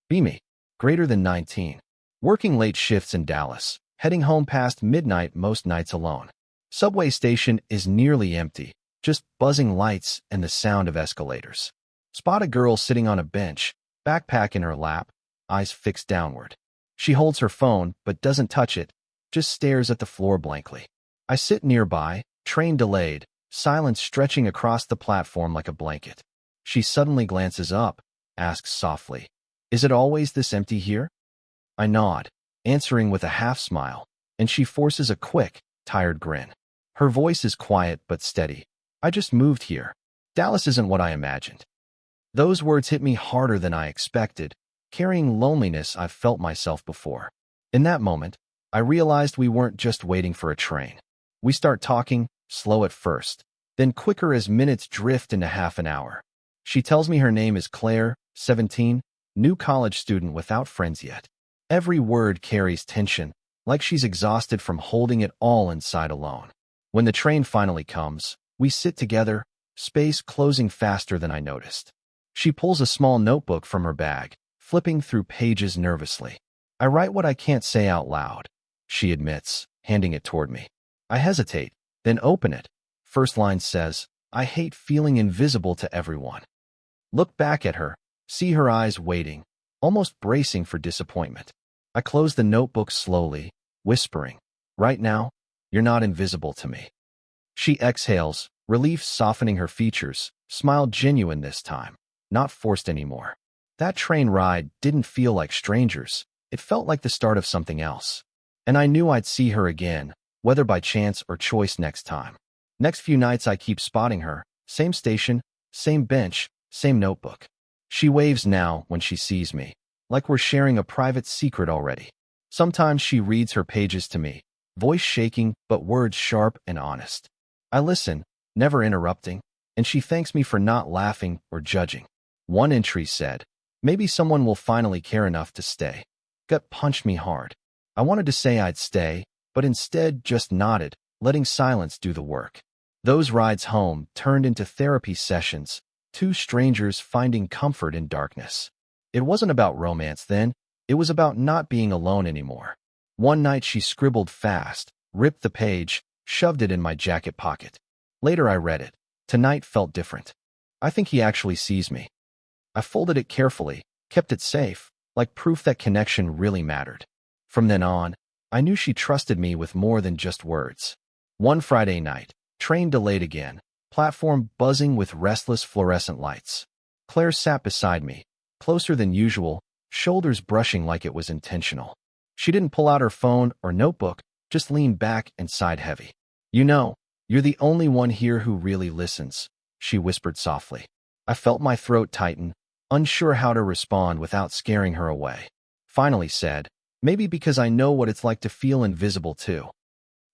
Beamy, greater than 19. Working late shifts in Dallas, heading home past midnight most nights alone. Subway station is nearly empty, just buzzing lights and the sound of escalators. Spot a girl sitting on a bench, backpack in her lap, eyes fixed downward. She holds her phone but doesn't touch it, just stares at the floor blankly. I sit nearby, train delayed, silence stretching across the platform like a blanket. She suddenly glances up, asks softly, "Is it always this empty here?" I nod, answering with a half-smile, and she forces a quick, tired grin. Her voice is quiet but steady. "I just moved here. Dallas isn't what I imagined." Those words hit me harder than I expected, carrying loneliness I've felt myself before. In that moment, I realized we weren't just waiting for a train. We start talking, slow at first, then quicker as minutes drift into half an hour. She tells me her name is Claire, 17, new college student without friends yet. Every word carries tension, like she's exhausted from holding it all inside alone. When the train finally comes, we sit together, space closing faster than I noticed. She pulls a small notebook from her bag, flipping through pages nervously. "I write what I can't say out loud," she admits, handing it toward me. I hesitate, then open it. First line says, "I hate feeling invisible to everyone." Look back at her, see her eyes waiting, almost bracing for disappointment. I close the notebook slowly, whispering, "Right now, you're not invisible to me." She exhales, relief softening her features, smile genuine this time, not forced anymore. That train ride didn't feel like strangers, it felt like the start of something else. And I knew I'd see her again, whether by chance or choice next time. Next few nights I keep spotting her, same station, same bench, same notebook. She waves now when she sees me, like we're sharing a private secret already. Sometimes she reads her pages to me, voice shaking but words sharp and honest. I listen, never interrupting, and she thanks me for not laughing or judging. One entry said, "Maybe someone will finally care enough to stay." Gut punched me hard. I wanted to say I'd stay, but instead just nodded, letting silence do the work. Those rides home turned into therapy sessions, two strangers finding comfort in darkness. It wasn't about romance then, it was about not being alone anymore. One night she scribbled fast, ripped the page, shoved it in my jacket pocket. Later I read it. Tonight felt different. "I think he actually sees me." I folded it carefully, kept it safe, like proof that connection really mattered. From then on, I knew she trusted me with more than just words. One Friday night, train delayed again, platform buzzing with restless fluorescent lights. Claire sat beside me, closer than usual, shoulders brushing like it was intentional. She didn't pull out her phone or notebook, just leaned back and sighed heavy. "You know, you're the only one here who really listens," she whispered softly. I felt my throat tighten, unsure how to respond without scaring her away. Finally said, "Maybe because I know what it's like to feel invisible too."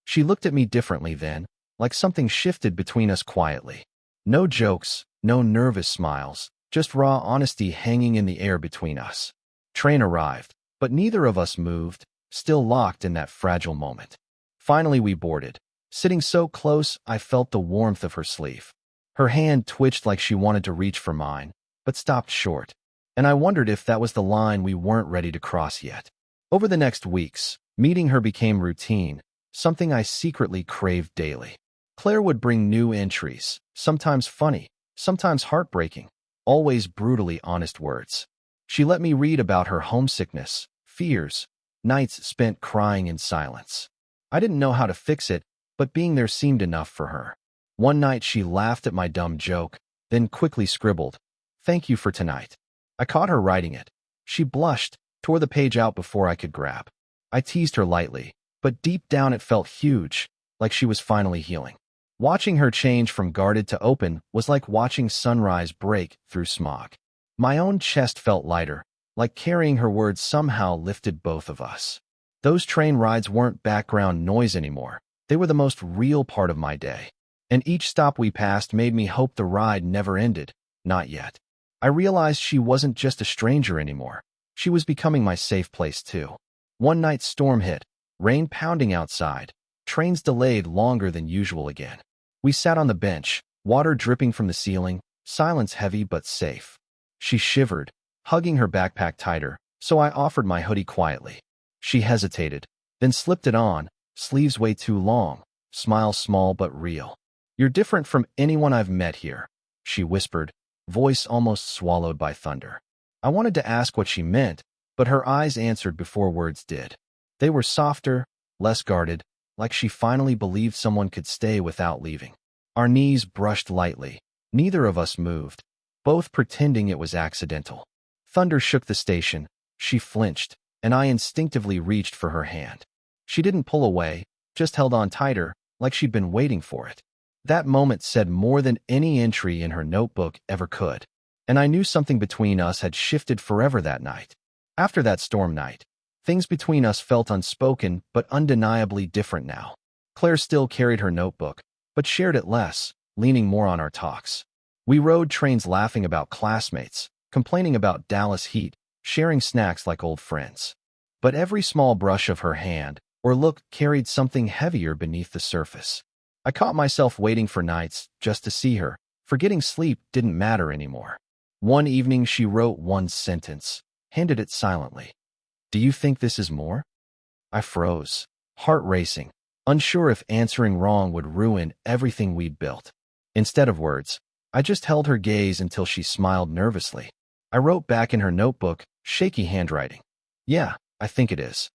She looked at me differently then, like something shifted between us quietly. No jokes, no nervous smiles, just raw honesty hanging in the air between us. Train arrived, but neither of us moved, still locked in that fragile moment. Finally we boarded. Sitting so close, I felt the warmth of her sleeve. Her hand twitched like she wanted to reach for mine, but stopped short. And I wondered if that was the line we weren't ready to cross yet. Over the next weeks, meeting her became routine, something I secretly craved daily. Claire would bring new entries, sometimes funny, sometimes heartbreaking, always brutally honest words. She let me read about her homesickness, fears, nights spent crying in silence. I didn't know how to fix it, but being there seemed enough for her. One night she laughed at my dumb joke, then quickly scribbled, "Thank you for tonight." I caught her writing it. She blushed, tore the page out before I could grab. I teased her lightly, but deep down it felt huge, like she was finally healing. Watching her change from guarded to open was like watching sunrise break through smog. My own chest felt lighter, like carrying her words somehow lifted both of us. Those train rides weren't background noise anymore. They were the most real part of my day. And each stop we passed made me hope the ride never ended. Not yet. I realized she wasn't just a stranger anymore. She was becoming my safe place too. One night storm hit, rain pounding outside, trains delayed longer than usual again. We sat on the bench, water dripping from the ceiling, silence heavy but safe. She shivered, hugging her backpack tighter, so I offered my hoodie quietly. She hesitated, then slipped it on, sleeves way too long, smile small but real. "You're different from anyone I've met here," she whispered, voice almost swallowed by thunder. I wanted to ask what she meant, but her eyes answered before words did. They were softer, less guarded, like she finally believed someone could stay without leaving. Our knees brushed lightly. Neither of us moved, both pretending it was accidental. Thunder shook the station. She flinched, and I instinctively reached for her hand. She didn't pull away, just held on tighter, like she'd been waiting for it. That moment said more than any entry in her notebook ever could, and I knew something between us had shifted forever that night. After that storm night, things between us felt unspoken but undeniably different now. Claire still carried her notebook, but shared it less, leaning more on our talks. We rode trains laughing about classmates, complaining about Dallas heat, sharing snacks like old friends. But every small brush of her hand or look carried something heavier beneath the surface. I caught myself waiting for nights just to see her, forgetting sleep didn't matter anymore. One evening she wrote one sentence, handed it silently. "Do you think this is more?" I froze, heart racing, unsure if answering wrong would ruin everything we'd built. Instead of words, I just held her gaze until she smiled nervously. I wrote back in her notebook, shaky handwriting. "Yeah, I think it is."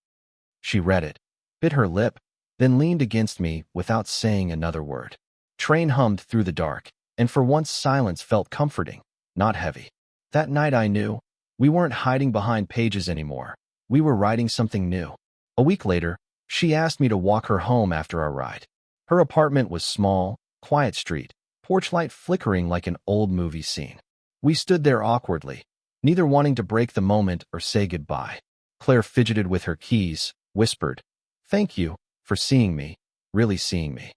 She read it, bit her lip, then leaned against me without saying another word. Train hummed through the dark, and for once silence felt comforting, not heavy. That night I knew, we weren't hiding behind pages anymore. We were writing something new. A week later, she asked me to walk her home after our ride. Her apartment was small, quiet street, porch light flickering like an old movie scene. We stood there awkwardly, neither wanting to break the moment or say goodbye. Claire fidgeted with her keys, whispered, "Thank you for seeing me, really seeing me."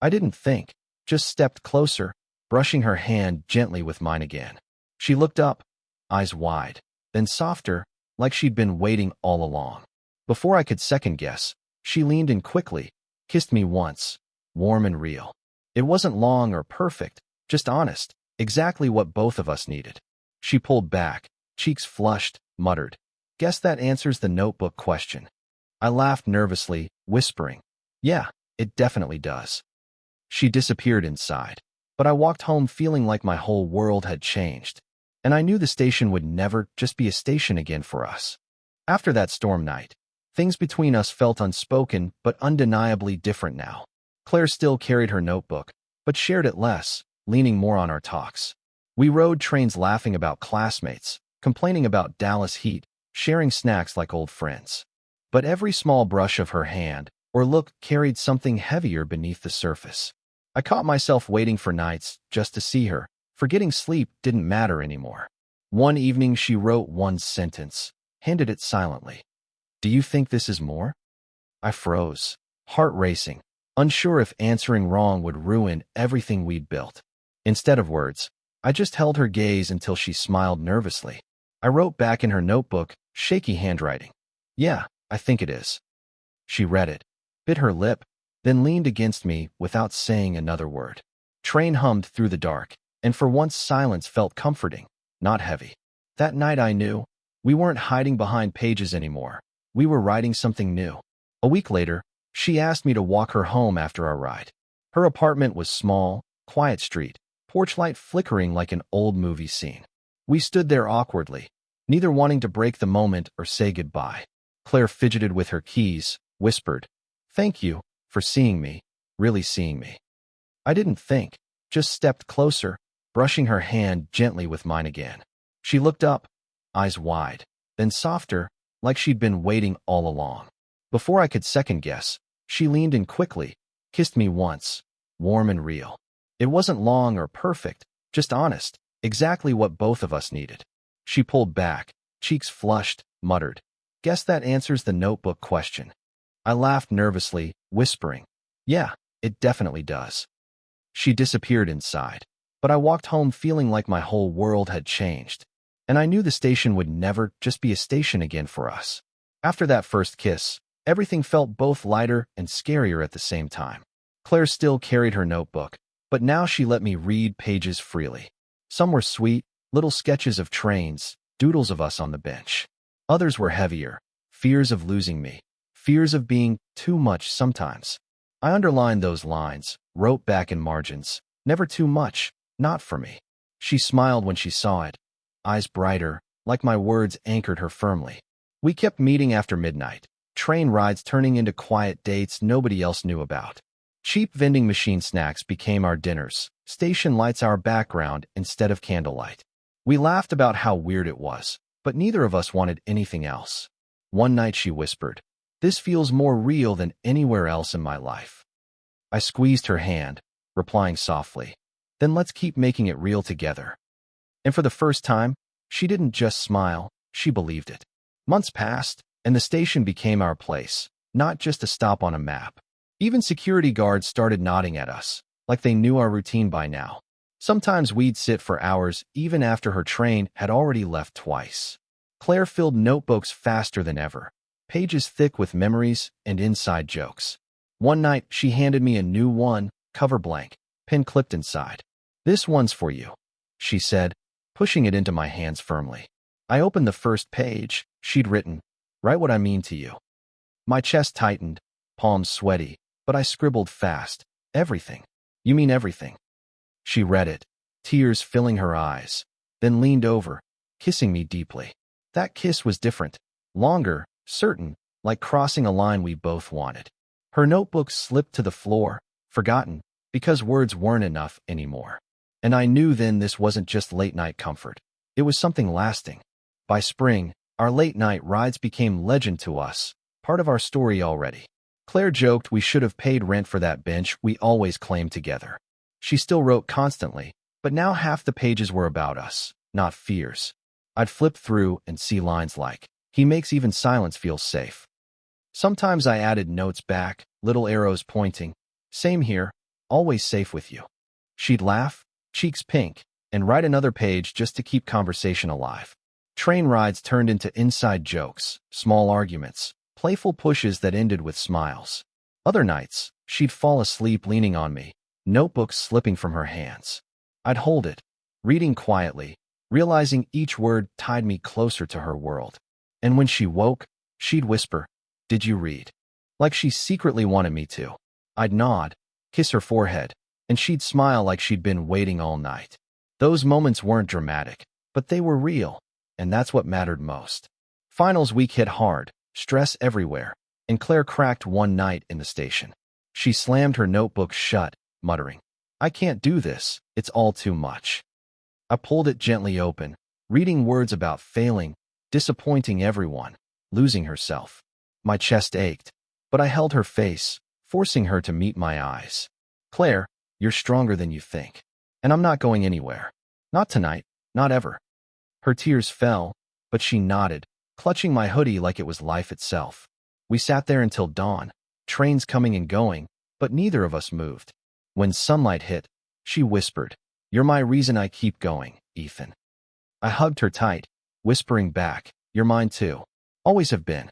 I didn't think, just stepped closer, brushing her hand gently with mine again. She looked up, eyes wide, then softer, like she'd been waiting all along. Before I could second guess, she leaned in quickly, kissed me once, warm and real. It wasn't long or perfect, just honest, exactly what both of us needed. She pulled back, cheeks flushed, muttered, "Guess that answers the notebook question." I laughed nervously, whispering, "Yeah, it definitely does." She disappeared inside, but I walked home feeling like my whole world had changed, and I knew the station would never just be a station again for us. After that storm night, things between us felt unspoken but undeniably different now. Claire still carried her notebook, but shared it less, leaning more on our talks. We rode trains laughing about classmates, complaining about Dallas heat, sharing snacks like old friends. But every small brush of her hand or look carried something heavier beneath the surface. I caught myself waiting for nights just to see her, forgetting sleep didn't matter anymore. One evening she wrote one sentence, handed it silently. "Do you think this is more?" I froze, heart racing, unsure if answering wrong would ruin everything we'd built. Instead of words, I just held her gaze until she smiled nervously. I wrote back in her notebook, shaky handwriting. "Yeah, I think it is." She read it, bit her lip, then leaned against me without saying another word. Train hummed through the dark, and for once silence felt comforting, not heavy. That night I knew, we weren't hiding behind pages anymore. We were writing something new. A week later, she asked me to walk her home after our ride. Her apartment was small, quiet street, porch light flickering like an old movie scene. We stood there awkwardly, neither wanting to break the moment or say goodbye. Claire fidgeted with her keys, whispered, "Thank you for seeing me, really seeing me." I didn't think, just stepped closer, brushing her hand gently with mine again. She looked up, eyes wide, then softer, like she'd been waiting all along. Before I could second guess, she leaned in quickly, kissed me once, warm and real. It wasn't long or perfect, just honest, exactly what both of us needed. She pulled back, cheeks flushed, muttered, "Guess that answers the notebook question." I laughed nervously, whispering, "Yeah, it definitely does." She disappeared inside, but I walked home feeling like my whole world had changed, and I knew the station would never just be a station again for us. After that first kiss, everything felt both lighter and scarier at the same time. Claire still carried her notebook, but now she let me read pages freely. Some were sweet, little sketches of trains, doodles of us on the bench. Others were heavier. Fears of losing me. Fears of being too much sometimes. I underlined those lines, wrote back in margins. Never too much. Not for me. She smiled when she saw it. Eyes brighter, like my words anchored her firmly. We kept meeting after midnight. Train rides turning into quiet dates nobody else knew about. Cheap vending machine snacks became our dinners. Station lights our background instead of candlelight. We laughed about how weird it was, but neither of us wanted anything else. One night she whispered, "This feels more real than anywhere else in my life." I squeezed her hand, replying softly, "Then let's keep making it real together." And for the first time, she didn't just smile, she believed it. Months passed, and the station became our place, not just a stop on a map. Even security guards started nodding at us, like they knew our routine by now. Sometimes we'd sit for hours even after her train had already left twice. Claire filled notebooks faster than ever, pages thick with memories and inside jokes. One night, she handed me a new one, cover blank, pen clipped inside. "This one's for you," she said, pushing it into my hands firmly. I opened the first page. She'd written, "Write what I mean to you." My chest tightened, palms sweaty, but I scribbled fast. "Everything. You mean everything." She read it, tears filling her eyes, then leaned over, kissing me deeply. That kiss was different, longer, certain, like crossing a line we both wanted. Her notebook slipped to the floor, forgotten, because words weren't enough anymore. And I knew then this wasn't just late-night comfort. It was something lasting. By spring, our late-night rides became legend to us, part of our story already. Claire joked we should have paid rent for that bench we always claimed together. She still wrote constantly, but now half the pages were about us, not fears. I'd flip through and see lines like, "He makes even silence feel safe." Sometimes I added notes back, little arrows pointing, "Same here, always safe with you." She'd laugh, cheeks pink, and write another page just to keep conversation alive. Train rides turned into inside jokes, small arguments, playful pushes that ended with smiles. Other nights, she'd fall asleep leaning on me, notebooks slipping from her hands. I'd hold it, reading quietly, realizing each word tied me closer to her world. And when she woke, she'd whisper, "Did you read?" Like she secretly wanted me to. I'd nod, kiss her forehead, and she'd smile like she'd been waiting all night. Those moments weren't dramatic, but they were real, and that's what mattered most. Finals week hit hard, stress everywhere, and Claire cracked one night in the station. She slammed her notebook shut, muttering, "I can't do this, it's all too much." I pulled it gently open, reading words about failing, disappointing everyone, losing herself. My chest ached, but I held her face, forcing her to meet my eyes. "Claire, you're stronger than you think. And I'm not going anywhere. Not tonight, not ever." Her tears fell, but she nodded, clutching my hoodie like it was life itself. We sat there until dawn, trains coming and going, but neither of us moved. When sunlight hit, she whispered, "You're my reason I keep going, Ethan." I hugged her tight, whispering back, "You're mine too. Always have been."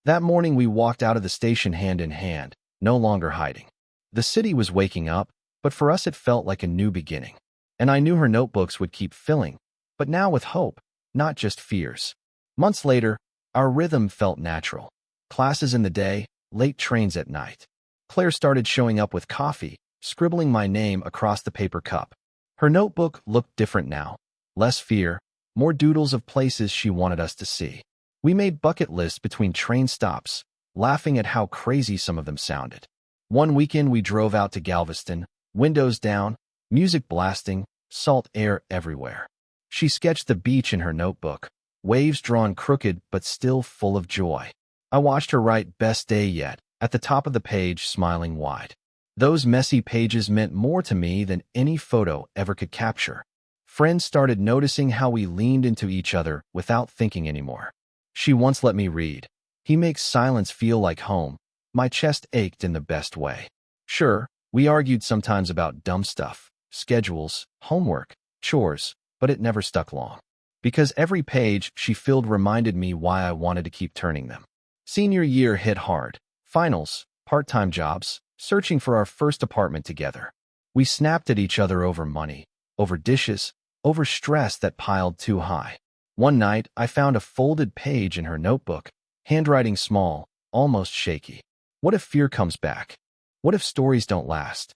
That morning we walked out of the station hand in hand, no longer hiding. The city was waking up, but for us it felt like a new beginning. And I knew her notebooks would keep filling, but now with hope, not just fears. Months later, our rhythm felt natural. Classes in the day, late trains at night. Claire started showing up with coffee, scribbling my name across the paper cup. Her notebook looked different now. Less fear, more doodles of places she wanted us to see. We made bucket lists between train stops, laughing at how crazy some of them sounded. One weekend we drove out to Galveston, windows down, music blasting, salt air everywhere. She sketched the beach in her notebook, waves drawn crooked but still full of joy. I watched her write "Best day yet" at the top of the page, smiling wide. Those messy pages meant more to me than any photo ever could capture. Friends started noticing how we leaned into each other without thinking anymore. She once let me read, "He makes silence feel like home." My chest ached in the best way. Sure, we argued sometimes about dumb stuff, schedules, homework, chores, but it never stuck long. Because every page she filled reminded me why I wanted to keep turning them. Senior year hit hard. Finals, part-time jobs, searching for our first apartment together. We snapped at each other over money, over dishes, over stress that piled too high. One night, I found a folded page in her notebook, handwriting small, almost shaky. What if fear comes back? What if stories don't last?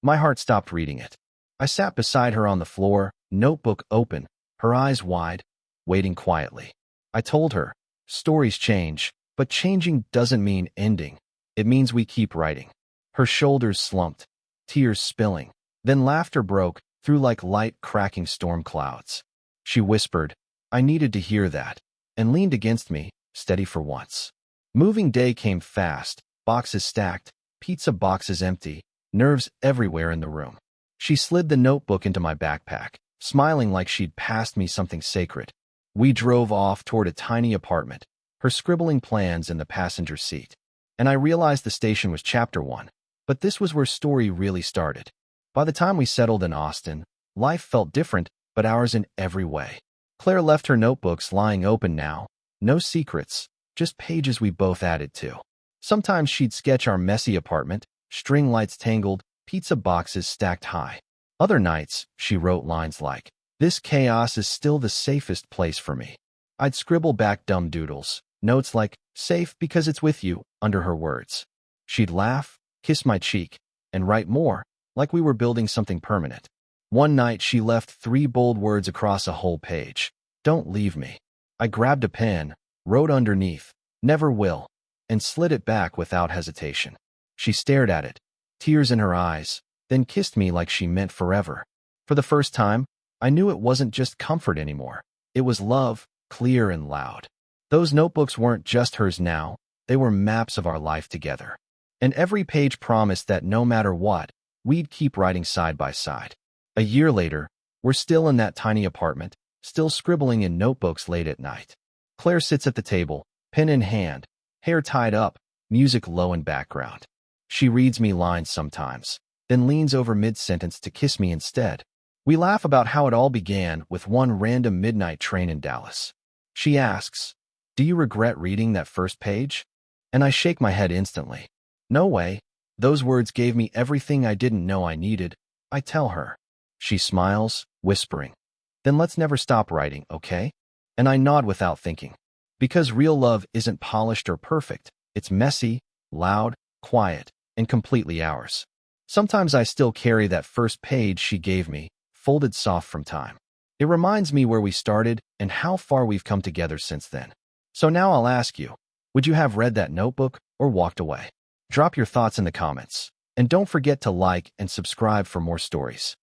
My heart stopped reading it. I sat beside her on the floor, notebook open, her eyes wide, waiting quietly. I told her, stories change, but changing doesn't mean ending. It means we keep writing. Her shoulders slumped, tears spilling. Then laughter broke through like light cracking storm clouds. She whispered, I needed to hear that, and leaned against me, steady for once. Moving day came fast, boxes stacked, pizza boxes empty, nerves everywhere in the room. She slid the notebook into my backpack, smiling like she'd passed me something sacred. We drove off toward a tiny apartment, her scribbling plans in the passenger seat. And I realized the station was chapter 1, but this was where story really started. By the time we settled in Austin, life felt different, but ours in every way. Claire left her notebooks lying open now, no secrets, just pages we both added to. Sometimes she'd sketch our messy apartment, string lights tangled, pizza boxes stacked high. Other nights, she wrote lines like, this chaos is still the safest place for me. I'd scribble back dumb doodles, notes like, safe because it's with you, under her words. She'd laugh, kiss my cheek, and write more, like we were building something permanent. One night, she left 3 bold words across a whole page. Don't leave me. I grabbed a pen, wrote underneath, never will, and slid it back without hesitation. She stared at it, tears in her eyes, then kissed me like she meant forever. For the first time, I knew it wasn't just comfort anymore. It was love, clear and loud. Those notebooks weren't just hers now, they were maps of our life together. And every page promised that no matter what, we'd keep writing side by side. A year later, we're still in that tiny apartment, still scribbling in notebooks late at night. Claire sits at the table, pen in hand, hair tied up, music low in background. She reads me lines sometimes, then leans over mid-sentence to kiss me instead. We laugh about how it all began with one random midnight train in Dallas. She asks, do you regret reading that first page? And I shake my head instantly. No way. Those words gave me everything I didn't know I needed, I tell her. She smiles, whispering, then let's never stop writing, okay? And I nod without thinking. Because real love isn't polished or perfect, it's messy, loud, quiet, and completely ours. Sometimes I still carry that first page she gave me, folded soft from time. It reminds me where we started and how far we've come together since then. So now I'll ask you, would you have read that notebook or walked away? Drop your thoughts in the comments. And don't forget to like and subscribe for more stories.